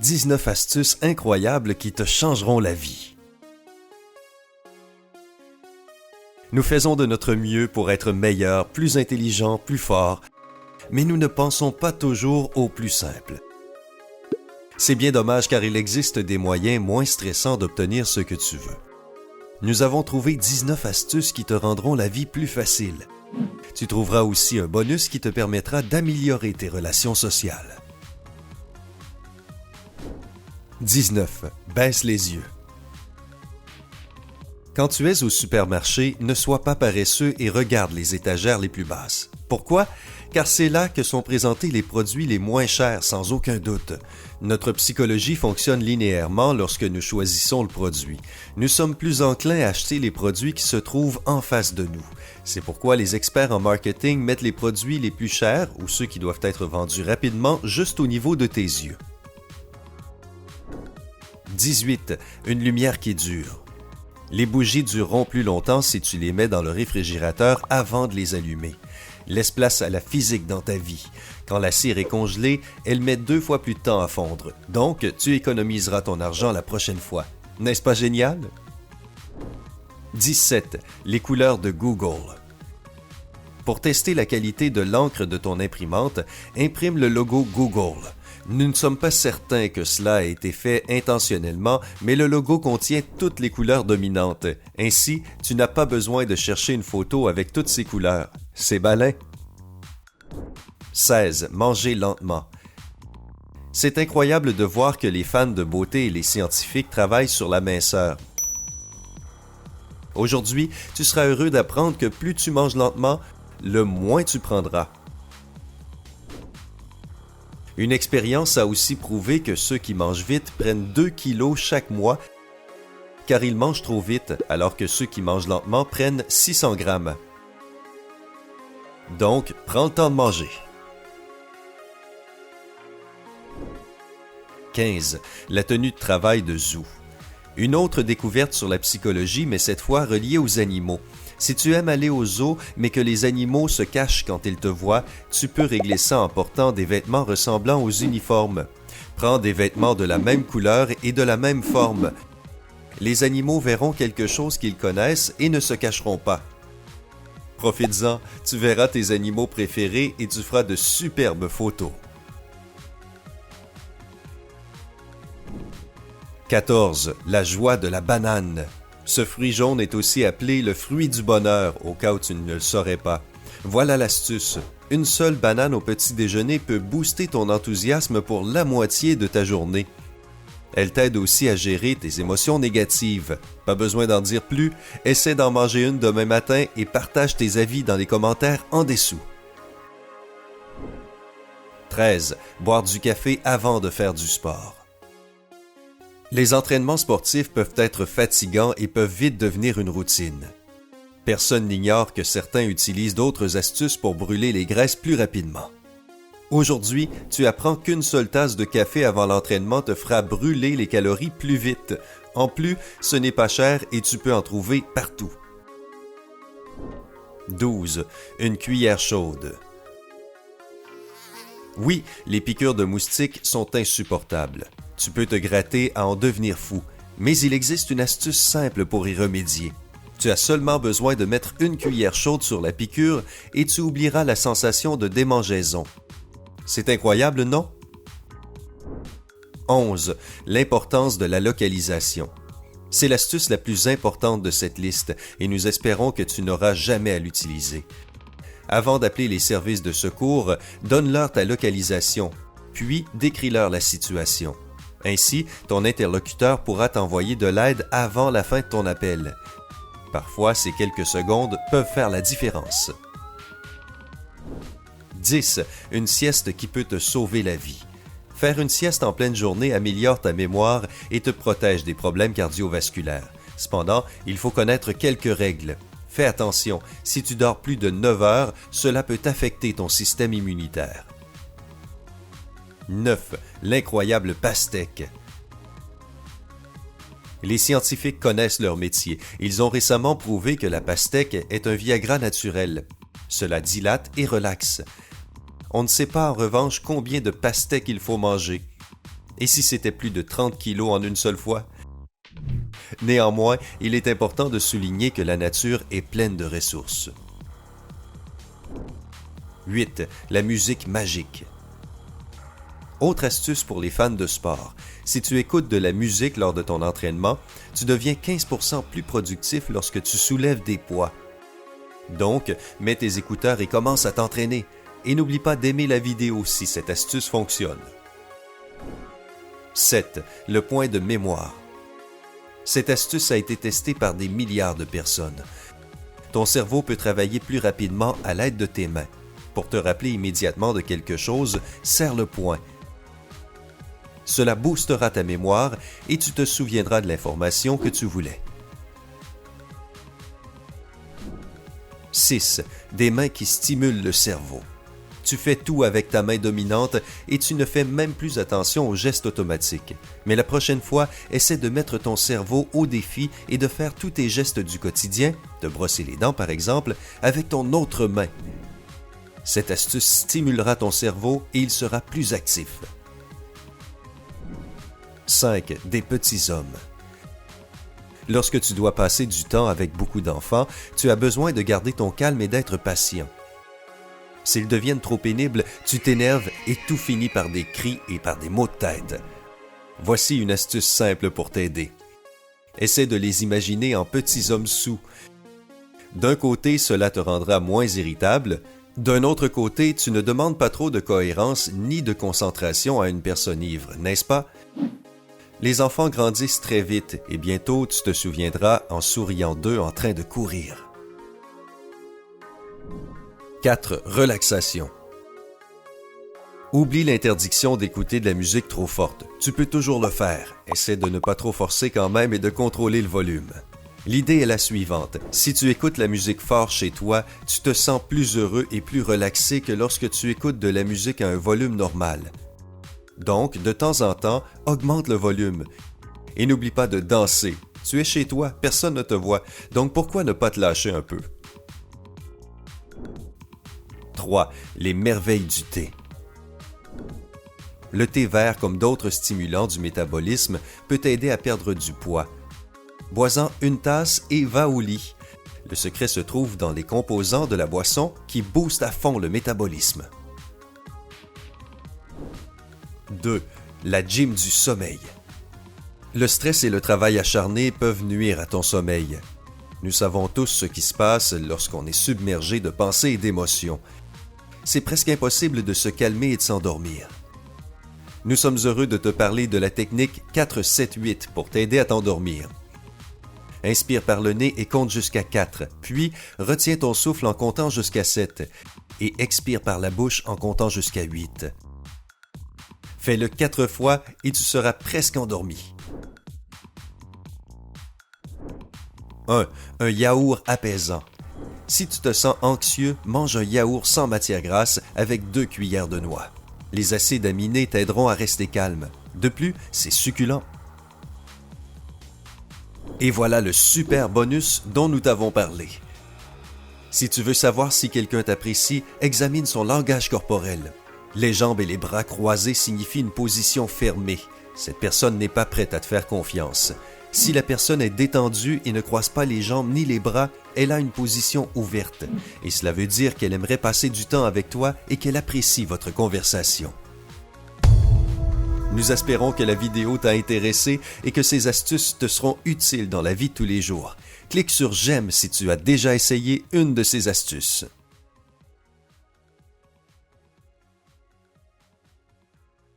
19 astuces incroyables qui te changeront la vie. Nous faisons de notre mieux pour être meilleurs, plus intelligents, plus forts, mais nous ne pensons pas toujours au plus simple. C'est bien dommage car il existe des moyens moins stressants d'obtenir ce que tu veux. Nous avons trouvé 19 astuces qui te rendront la vie plus facile. Tu trouveras aussi un bonus qui te permettra d'améliorer tes relations sociales. 19. Baisse les yeux. Quand tu es au supermarché, ne sois pas paresseux et regarde les étagères les plus basses. Pourquoi? Car c'est là que sont présentés les produits les moins chers, sans aucun doute. Notre psychologie fonctionne linéairement lorsque nous choisissons le produit. Nous sommes plus enclins à acheter les produits qui se trouvent en face de nous. C'est pourquoi les experts en marketing mettent les produits les plus chers, ou ceux qui doivent être vendus rapidement, juste au niveau de tes yeux. 18. Une lumière qui dure. Les bougies dureront plus longtemps si tu les mets dans le réfrigérateur avant de les allumer. Laisse place à la physique dans ta vie. Quand la cire est congelée, elle met 2 fois plus de temps à fondre. Donc, tu économiseras ton argent la prochaine fois. N'est-ce pas génial? 17. Les couleurs de Google. Pour tester la qualité de l'encre de ton imprimante, imprime le logo Google. Nous ne sommes pas certains que cela a été fait intentionnellement, mais le logo contient toutes les couleurs dominantes. Ainsi, tu n'as pas besoin de chercher une photo avec toutes ces couleurs. C'est malin. 16. Manger lentement. C'est incroyable de voir que les fans de beauté et les scientifiques travaillent sur la minceur. Aujourd'hui, tu seras heureux d'apprendre que plus tu manges lentement, le moins tu prendras. Une expérience a aussi prouvé que ceux qui mangent vite prennent 2 kilos chaque mois car ils mangent trop vite, alors que ceux qui mangent lentement prennent 600 grammes. Donc, prends le temps de manger. 15. La tenue de travail de zoo. Une autre découverte sur la psychologie, mais cette fois reliée aux animaux. Si tu aimes aller au zoo, mais que les animaux se cachent quand ils te voient, tu peux régler ça en portant des vêtements ressemblant aux uniformes. Prends des vêtements de la même couleur et de la même forme. Les animaux verront quelque chose qu'ils connaissent et ne se cacheront pas. Profites-en, tu verras tes animaux préférés et tu feras de superbes photos. 14. La joie de la banane. Ce fruit jaune est aussi appelé le fruit du bonheur, au cas où tu ne le saurais pas. Voilà l'astuce. Une seule banane au petit déjeuner peut booster ton enthousiasme pour la moitié de ta journée. Elle t'aide aussi à gérer tes émotions négatives. Pas besoin d'en dire plus, essaie d'en manger une demain matin et partage tes avis dans les commentaires en dessous. 13. Boire du café avant de faire du sport. Les entraînements sportifs peuvent être fatigants et peuvent vite devenir une routine. Personne n'ignore que certains utilisent d'autres astuces pour brûler les graisses plus rapidement. Aujourd'hui, tu apprends qu'une seule tasse de café avant l'entraînement te fera brûler les calories plus vite. En plus, ce n'est pas cher et tu peux en trouver partout. 12. Une cuillère chaude. Oui, les piqûres de moustiques sont insupportables. Tu peux te gratter à en devenir fou, mais il existe une astuce simple pour y remédier. Tu as seulement besoin de mettre une cuillère chaude sur la piqûre et tu oublieras la sensation de démangeaison. C'est incroyable, non? 11. L'importance de la localisation. C'est l'astuce la plus importante de cette liste et nous espérons que tu n'auras jamais à l'utiliser. Avant d'appeler les services de secours, donne-leur ta localisation, puis décris-leur la situation. Ainsi, ton interlocuteur pourra t'envoyer de l'aide avant la fin de ton appel. Parfois, ces quelques secondes peuvent faire la différence. 10. Une sieste qui peut te sauver la vie. Faire une sieste en pleine journée améliore ta mémoire et te protège des problèmes cardiovasculaires. Cependant, il faut connaître quelques règles. Fais attention, si tu dors plus de 9 heures, cela peut affecter ton système immunitaire. 9. L'incroyable pastèque. Les scientifiques connaissent leur métier. Ils ont récemment prouvé que la pastèque est un Viagra naturel. Cela dilate et relaxe. On ne sait pas en revanche combien de pastèques il faut manger. Et si c'était plus de 30 kilos en une seule fois? Néanmoins, il est important de souligner que la nature est pleine de ressources. 8. La musique magique. Autre astuce pour les fans de sport. Si tu écoutes de la musique lors de ton entraînement, tu deviens 15% plus productif lorsque tu soulèves des poids. Donc, mets tes écouteurs et commence à t'entraîner. Et n'oublie pas d'aimer la vidéo si cette astuce fonctionne. 7. Le point de mémoire. Cette astuce a été testée par des milliards de personnes. Ton cerveau peut travailler plus rapidement à l'aide de tes mains. Pour te rappeler immédiatement de quelque chose, serre le poing. Cela boostera ta mémoire et tu te souviendras de l'information que tu voulais. 6. Des mains qui stimulent le cerveau. Tu fais tout avec ta main dominante et tu ne fais même plus attention aux gestes automatiques. Mais la prochaine fois, essaie de mettre ton cerveau au défi et de faire tous tes gestes du quotidien, de brosser les dents par exemple, avec ton autre main. Cette astuce stimulera ton cerveau et il sera plus actif. 5. Des petits hommes. Lorsque tu dois passer du temps avec beaucoup d'enfants, tu as besoin de garder ton calme et d'être patient. S'ils deviennent trop pénibles, tu t'énerves et tout finit par des cris et par des maux de tête. Voici une astuce simple pour t'aider. Essaie de les imaginer en petits hommes saouls. D'un côté, cela te rendra moins irritable. D'un autre côté, tu ne demandes pas trop de cohérence ni de concentration à une personne ivre, n'est-ce pas? Les enfants grandissent très vite et bientôt tu te souviendras en souriant d'eux en train de courir. 4. Relaxation. Oublie l'interdiction d'écouter de la musique trop forte. Tu peux toujours le faire. Essaie de ne pas trop forcer quand même et de contrôler le volume. L'idée est la suivante. Si tu écoutes la musique fort chez toi, tu te sens plus heureux et plus relaxé que lorsque tu écoutes de la musique à un volume normal. Donc, de temps en temps, augmente le volume. Et n'oublie pas de danser. Tu es chez toi, personne ne te voit, donc pourquoi ne pas te lâcher un peu? 3. Les merveilles du thé. Le thé vert, comme d'autres stimulants du métabolisme, peut t'aider à perdre du poids. Bois-en une tasse et va au lit. Le secret se trouve dans les composants de la boisson qui boostent à fond le métabolisme. 2. La gym du sommeil. Le stress et le travail acharné peuvent nuire à ton sommeil. Nous savons tous ce qui se passe lorsqu'on est submergé de pensées et d'émotions. C'est presque impossible de se calmer et de s'endormir. Nous sommes heureux de te parler de la technique 4-7-8 pour t'aider à t'endormir. Inspire par le nez et compte jusqu'à 4, puis retiens ton souffle en comptant jusqu'à 7 et expire par la bouche en comptant jusqu'à 8. Fais-le 4 fois et tu seras presque endormi. 1. Un yaourt apaisant. Si tu te sens anxieux, mange un yaourt sans matière grasse avec 2 cuillères de noix. Les acides aminés t'aideront à rester calme. De plus, c'est succulent. Et voilà le super bonus dont nous t'avons parlé. Si tu veux savoir si quelqu'un t'apprécie, examine son langage corporel. Les jambes et les bras croisés signifient une position fermée. Cette personne n'est pas prête à te faire confiance. Si la personne est détendue et ne croise pas les jambes ni les bras, elle a une position ouverte. Et cela veut dire qu'elle aimerait passer du temps avec toi et qu'elle apprécie votre conversation. Nous espérons que la vidéo t'a intéressé et que ces astuces te seront utiles dans la vie de tous les jours. Clique sur j'aime si tu as déjà essayé une de ces astuces.